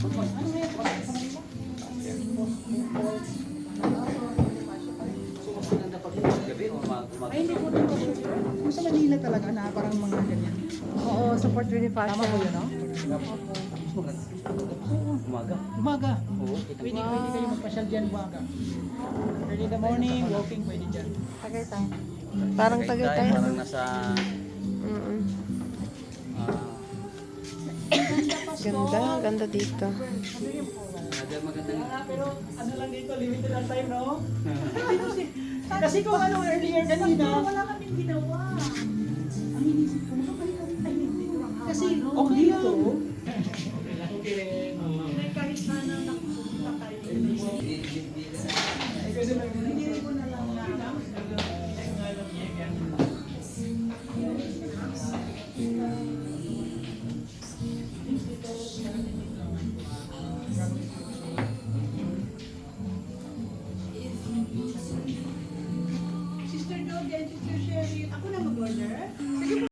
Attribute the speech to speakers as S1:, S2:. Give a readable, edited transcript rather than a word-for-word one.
S1: Ay, hindi po ito. Sa Manila talaga na parang mga ganyan.
S2: Oo, support with fashion.
S1: Tama po yun, no?
S3: Umaga.
S1: Umaga.
S3: Oo.
S1: Pwede kayo magpasyal dyan umaga. Early in the morning, walking pwede dyan.
S2: Tagaytay. Parang Tagaytay.
S3: Parang nasa...
S2: Mm-mm.
S3: ah,
S2: Ganda dito.
S3: magandang...
S1: Pero ano lang dito, limited ang time, no? Kasi kung ano earlier kanina,
S4: Wala kaming ginawa. Ang inisip ko, nakabalik kami tayo dito.
S1: kasi dito,
S4: Kahit sana nakupunta tayo. Hindi ko na lang Sister Dog and Sister Sherry, ako na mag-order. Sige po.